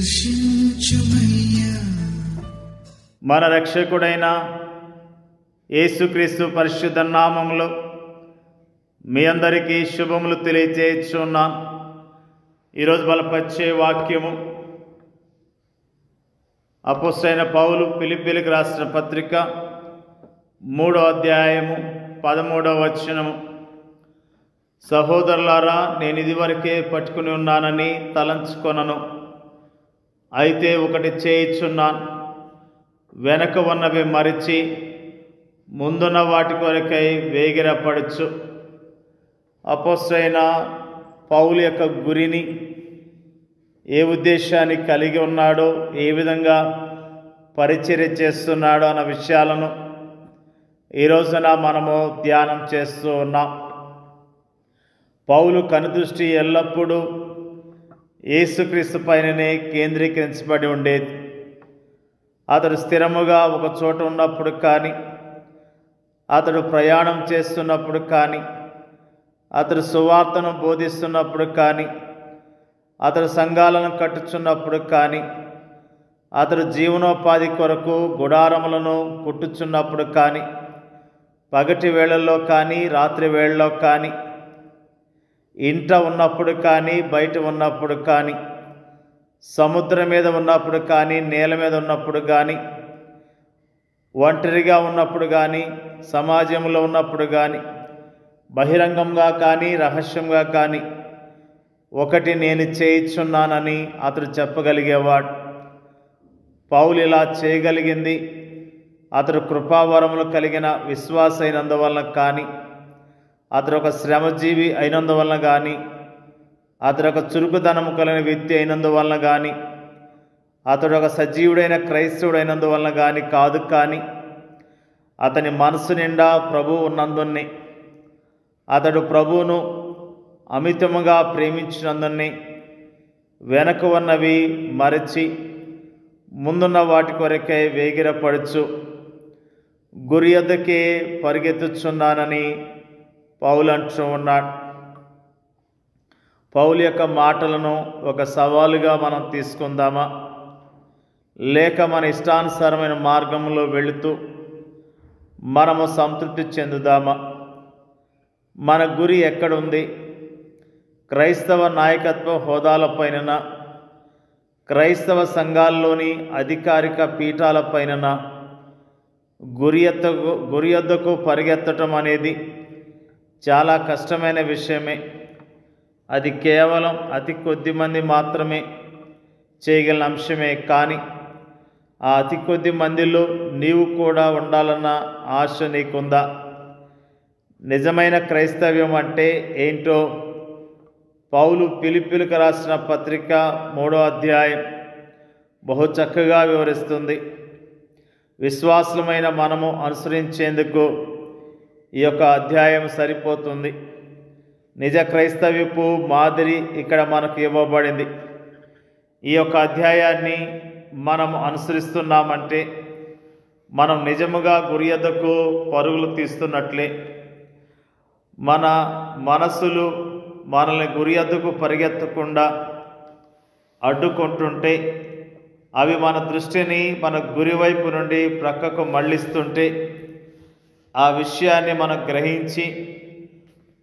దర్శించుమయ్యా. మన రక్షకుడైన యేసుక్రీస్తు పరిశుద్ధ నామములో మీ అందరికీ శుభములు తెలియజేస్తున్నాను. ఈరోజు బలపరిచే వాక్యము అపోస్తలుడైన పౌలు ఫిలిప్పీయులకు రాసిన పత్రిక 3వ అధ్యాయము 13వ వచనము. సహోదరులారా, నేను ఇదివరకే పట్టుకుని ఉన్నానని తలంచుకొనను. అయితే ఒకటి చేయుచున్నాను, వెనక ఉన్నవి మరిచి ముందున్న వాటి కొరకై వేగిరపడుచు. అపోస్తలుడైన పౌలు యొక్క గురిని, ఏ ఉద్దేశాన్ని కలిగి ఉన్నాడో, ఏ విధంగా పరిచర్య చేస్తున్నాడో అన్న విషయాలను ఈ రోజున మనము ధ్యానం చేస్తూ ఉన్నాం. పౌలు కనుదృష్టి ఎల్లప్పుడూ యేసుక్రీస్తు పైననే కేంద్రీకరించబడి ఉండేది. అతడు స్థిరముగా ఒక చోట ఉన్నప్పుడు కానీ, అతడు ప్రయాణం చేస్తున్నప్పుడు కానీ, అతడు సువార్తను బోధిస్తున్నప్పుడు కానీ, అతడు సంఘాలను కట్టుచున్నప్పుడు కానీ, అతడు జీవనోపాధి కొరకు గుడారములను కుట్టుచున్నప్పుడు కానీ, పగటి వేళల్లో కానీ, రాత్రి వేళల్లో కానీ, ఇంట ఉన్నప్పుడు కానీ, బయట ఉన్నప్పుడు కానీ, సముద్రం మీద ఉన్నప్పుడు కానీ, నేల మీద ఉన్నప్పుడు కానీ, ఒంటరిగా ఉన్నప్పుడు కానీ, సమాజంలో ఉన్నప్పుడు కానీ, బహిరంగంగా కానీ, రహస్యంగా కానీ, ఒకటి నేను చేయుచున్నానని అతడు చెప్పగలిగేవాడు. పౌలు ఇలా చేయగలిగింది అతడు కృపావరములు కలిగిన విశ్వాస అయినందువలన కానీ, అతడు ఒక శ్రమజీవి అయినందువలన కానీ, అతడు ఒక చురుకుదనము కలిగిన వ్యక్తి అయినందువలన కానీ, అతడు ఒక సజీవుడైన క్రైస్తవుడు అయినందువలన కానీ కాదు. కానీ అతని మనసు నిండా ప్రభువు ఉన్నందునే, అతడు ప్రభువును అమితముగా ప్రేమించినందునే వెనక ఉన్నవి మరచి ముందున్న వాటి కొరకై వేగిరపడుచు గురి యొద్దకే పరిగెత్తుచున్నానని పౌలు అంటూ ఉన్నాడు. పౌలు యొక్క మాటలను ఒక సవాలుగా మనం తీసుకుందామా, లేక మన ఇష్టానుసారమైన మార్గంలో వెళుతూ మనము సంతృప్తి చెందుదామా? మన గురి ఎక్కడుంది? క్రైస్తవ నాయకత్వ హోదాలపైన, క్రైస్తవ సంఘాల్లోని అధికారిక పీఠాలపైన గురి యొద్దకు పరిగెత్తటం అనేది చాలా కష్టమైన విషయమే. అది కేవలం అతి కొద్ది మంది మాత్రమే చేయగలిగిన అంశమే. కానీ ఆ అతి కొద్ది మందిలో నీవు కూడా ఉండాలన్న ఆశ నీకుందా? నిజమైన క్రైస్తవ్యం అంటే ఏంటో పౌలు ఫిలిప్పీయులకు రాసిన పత్రిక 3వ అధ్యాయం బహు చక్కగా వివరిస్తుంది. విశ్వాసులమైన మనము అనుసరించేందుకు ఈ యొక్క అధ్యాయం సరిపోతుంది. నిజ క్రైస్తవ్యపు మాదిరి ఇక్కడ మనకు ఇవ్వబడింది. ఈ యొక్క అధ్యాయాన్ని మనము అనుసరిస్తున్నామంటే మనం నిజముగా గురి యొద్దకు పరుగులు తీస్తున్నట్లే. మన మనసులు మనల్ని గురి యొద్దకు పరిగెత్తకుండా అడ్డుకుంటుంటే, అవి మన దృష్టిని మన గురి వైపు నుండి ప్రక్కకు మళ్ళిస్తుంటే, ఆ విషయాన్ని మనం గ్రహించి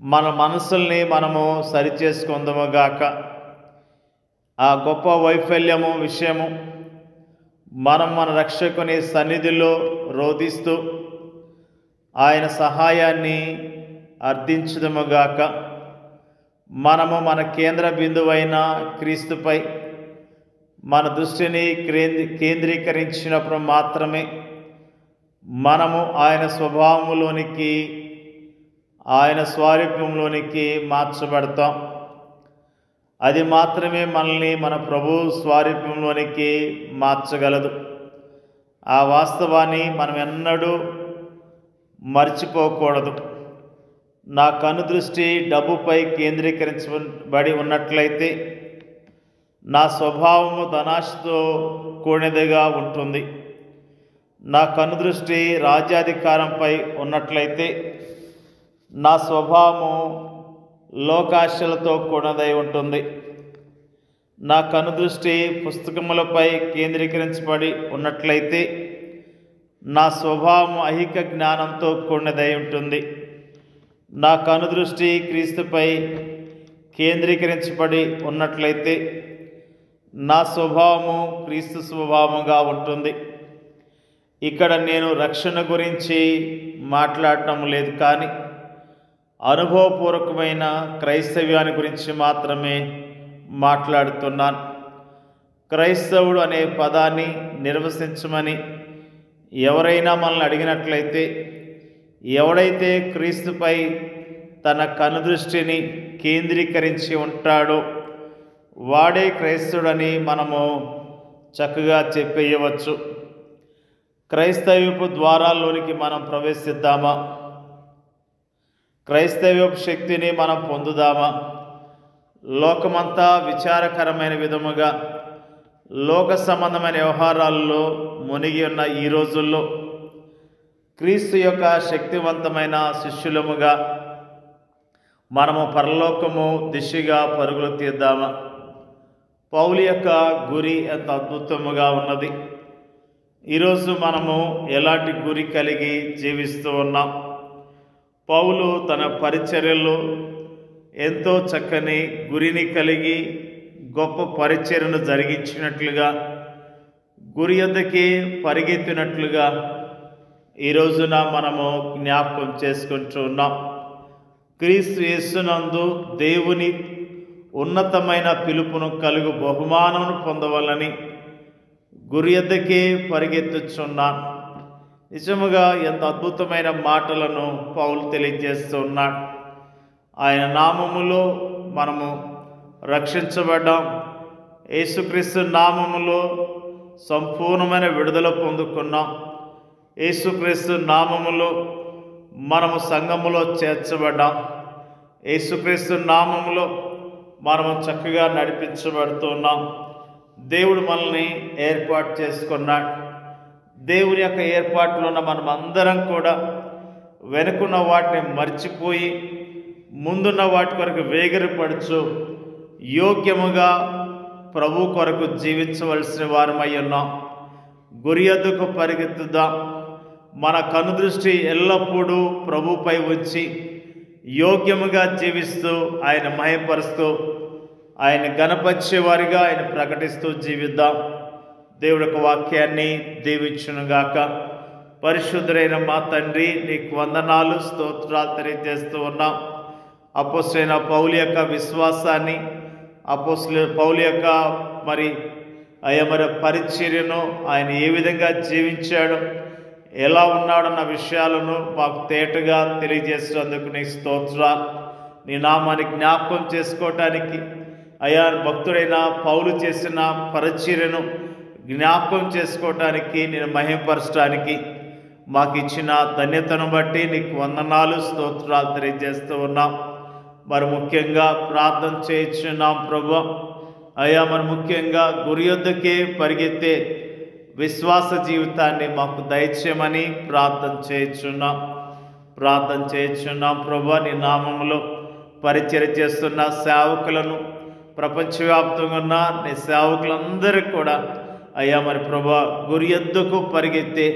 మన మనసుల్ని మనము సరిచేసుకుందాముగాక. ఆ గొప్ప వైఫల్యము విషయము మనం మన రక్షకుని సన్నిధిలో రోధిస్తూ ఆయన సహాయాన్ని అర్థించుదముగాక. మనము మన కేంద్ర బిందువైన క్రీస్తుపై మన దృష్టిని కేంద్రీకరించినప్పుడు మాత్రమే మనము ఆయన స్వభావంలోనికి, ఆయన స్వారూప్యంలోనికి మార్చబడతాం. అది మాత్రమే మనల్ని మన ప్రభు స్వారూప్యంలోనికి మార్చగలదు. ఆ వాస్తవాన్ని మనం ఎన్నడూ మర్చిపోకూడదు. నా కనుదృష్టి డబ్బుపై కేంద్రీకరించబడి ఉన్నట్లయితే నా స్వభావము ధనాశతో కూడినదిగా ఉంటుంది. నా కనుదృష్టి రాజ్యాధికారంపై ఉన్నట్లయితే నా స్వభావము లోకాశలతో కూడినదై ఉంటుంది. నా కనుదృష్టి పుస్తకములపై కేంద్రీకరించబడి ఉన్నట్లయితే నా స్వభావం ఐహిక జ్ఞానంతో కూడినదై ఉంటుంది. నా కనుదృష్టి క్రీస్తుపై కేంద్రీకరించబడి ఉన్నట్లయితే నా స్వభావము క్రీస్తు స్వభావముగా ఉంటుంది. ఇక్కడ నేను రక్షణ గురించి మాట్లాడటం లేదు, కానీ అనుభవపూర్వకమైన క్రైస్తవ్యాన్ని గురించి మాత్రమే మాట్లాడుతున్నాను. క్రైస్తవుడు అనే పదాన్ని నిర్వచించమని ఎవరైనా మనల్ని అడిగినట్లయితే, ఎవడైతే క్రీస్తుపై తన కనుదృష్టిని కేంద్రీకరించి ఉంటాడో వాడే క్రైస్తవుడని మనము చక్కగా చెప్పేయవచ్చు. క్రైస్తవ్యపు ద్వారాల్లోనికి మనం ప్రవేశిద్దామా? క్రైస్తవ్యపు శక్తిని మనం పొందుదామా? లోకమంతా విచారకరమైన విధముగా లోక సంబంధమైన వ్యవహారాల్లో మునిగి ఉన్న ఈ రోజుల్లో క్రీస్తు యొక్క శక్తివంతమైన శిష్యులముగా మనము పరలోకము దిశగా పరుగులు తీద్దామా? పౌలు యొక్క గురి ఎంత అద్భుతముగా ఉన్నది. ఈరోజు మనము ఎలాంటి గురి కలిగి జీవిస్తూ ఉన్నాం? పౌలు తన పరిచర్యలో ఎంతో చక్కని గురిని కలిగి గొప్ప పరిచర్యను జరిగించినట్లుగా, గురి యొద్దకి పరిగెత్తినట్లుగా ఈ రోజున మనము జ్ఞాపకం చేసుకుంటూ ఉన్నాం. క్రీస్తు యేసునందు దేవుని ఉన్నతమైన పిలుపును కలుగు బహుమానమును పొందవాలని గురి యొద్దకే పరిగెత్తుచున్నాను. నిజముగా ఎంత అద్భుతమైన మాటలను పౌలు తెలియజేస్తున్నాడు. ఆయన నామములో మనము రక్షించబడ్డాం. యేసుక్రీస్తు నామములో సంపూర్ణమైన విడుదల పొందుకున్నాం. యేసుక్రీస్తు నామములో మనము సంఘములో చేర్చబడ్డాం. యేసుక్రీస్తు నామములో మనము చక్కగా నడిపించబడుతున్నాం. దేవుడు మనల్ని ఏర్పాటు చేసుకున్నాడు. దేవుని యొక్క ఏర్పాటులో ఉన్న మనం అందరం కూడా వెనుకున్న వాటిని మర్చిపోయి ముందున్న వాటి కొరకు వేగిరపడుచు యోగ్యముగా ప్రభు కొరకు జీవించవలసిన వారమై ఉన్నాం. గురి యొద్దకు పరిగెత్తుదాం. మన కనుదృష్టి ఎల్లప్పుడూ ప్రభుపై ఉంచి యోగ్యముగా జీవిస్తూ ఆయన మహిమపరుస్తూ ఆయన గణపరిచేవారిగా ఆయన ప్రకటిస్తూ జీవిద్దాం. దేవుడి యొక్క వాక్యాన్ని దీవించునుగాక. పరిశుద్ధుడైన మా తండ్రి, నీకు వందనాలు, స్తోత్రాలు తెలియజేస్తూ ఉన్నాం. అపోస్తలుడైన పౌలు యొక్క విశ్వాసాన్ని, పౌలు యొక్క మరి పరిచర్యను ఆయన ఏ విధంగా జీవించాడు, ఎలా ఉన్నాడన్న విషయాలను మాకు తేటగా తెలియజేసినందుకు నీకు స్తోత్రాలు. నీ నామాన్ని జ్ఞాపకం చేసుకోవటానికి, భక్తుడైన పౌలు చేసిన పరిచర్యను జ్ఞాపకం చేసుకోవటానికి, నేను మహిమపరచడానికి మాకు ఇచ్చిన ధన్యతను బట్టి నీకు వందనాలు, స్తోత్రాలు తెలియజేస్తూ ఉన్నాం. మరి ముఖ్యంగా ప్రార్థన చేయించున్నాం ప్రభువా. మరి ముఖ్యంగా గురి యొద్దకే పరిగెత్తే విశ్వాస జీవితాన్ని మాకు దయచేయమని ప్రార్థన చేయించున్నాం ప్రభువా. నీ నామములో పరిచర్య చేస్తున్న సేవకులను, ప్రపంచవ్యాప్తంగా ఉన్న నీ సేవకులందరికీ కూడా మరి ప్రభువా గురి యొద్దకు పరిగెత్తే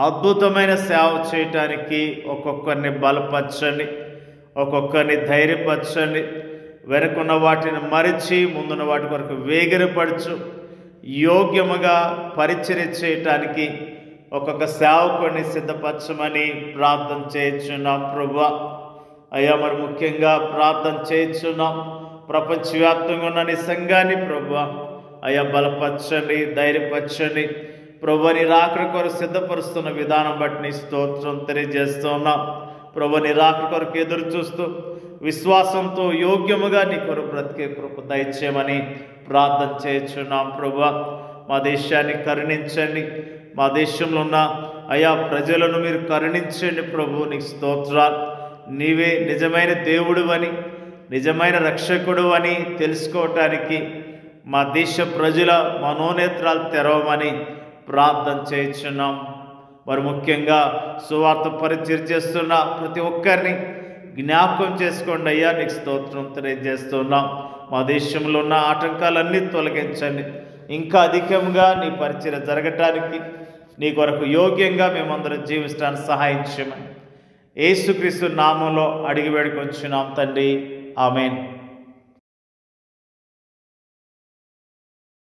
అద్భుతమైన సేవ చేయటానికి ఒక్కొక్కరిని బలపరచండి, ఒక్కొక్కరిని ధైర్యపరచండి. వెనుకున్న వాటిని మరిచి ముందున్న వాటి కొరకు వేగిరపరచు యోగ్యముగా పరిచర్య చేయటానికి ఒక్కొక్క సేవకుడిని సిద్ధపరచమని ప్రార్థన చేయించున్నాం ప్రభువా. మరి ముఖ్యంగా ప్రార్థన చేయించున్నాం ప్రపంచవ్యాప్తంగా ఉన్న నీ సంఘాన్ని ప్రభువా బలపరచండి, ధైర్యపరచండి ప్రభువా. నీ రాకడ కొరకు సిద్ధపరుస్తున్న విధానం బట్టి నీ స్తోత్రం తెలియజేస్తున్నాం ప్రభువా. నీ రాకడ కొరకు ఎదురు చూస్తూ విశ్వాసంతో యోగ్యముగా నీ కొరకు బ్రతికే కృప దయచేయమని ప్రార్థన చేయించున్నాం ప్రభువా. మా దేశాన్ని కరుణించండి, మా దేశంలో ఉన్న ప్రజలను మీరు కరుణించండి ప్రభు. నీకు స్తోత్రాలు. నీవే నిజమైన దేవుడు అని, నిజమైన రక్షకుడు అని తెలుసుకోవటానికి మా దేశ ప్రజల మనోనేత్రాలు తెరవమని ప్రార్థన చేయించున్నాం. మరి ముఖ్యంగా సువార్త పరిచర్య చేస్తున్న ప్రతి ఒక్కరిని జ్ఞాపకం చేసుకోండి నీకు స్తోత్రం తెలియజేస్తున్నాం. మా దేశంలో ఉన్న ఆటంకాలన్నీ తొలగించండి. ఇంకా అధికంగా నీ పరిచర్య జరగటానికి, నీ కొరకు యోగ్యంగా మేమందరం జీవించడానికి సహాయం చేయమని యేసుక్రీస్తు నామంలో అడిగి వేడుకొంచున్నాం తండ్రి. ఆమేన్.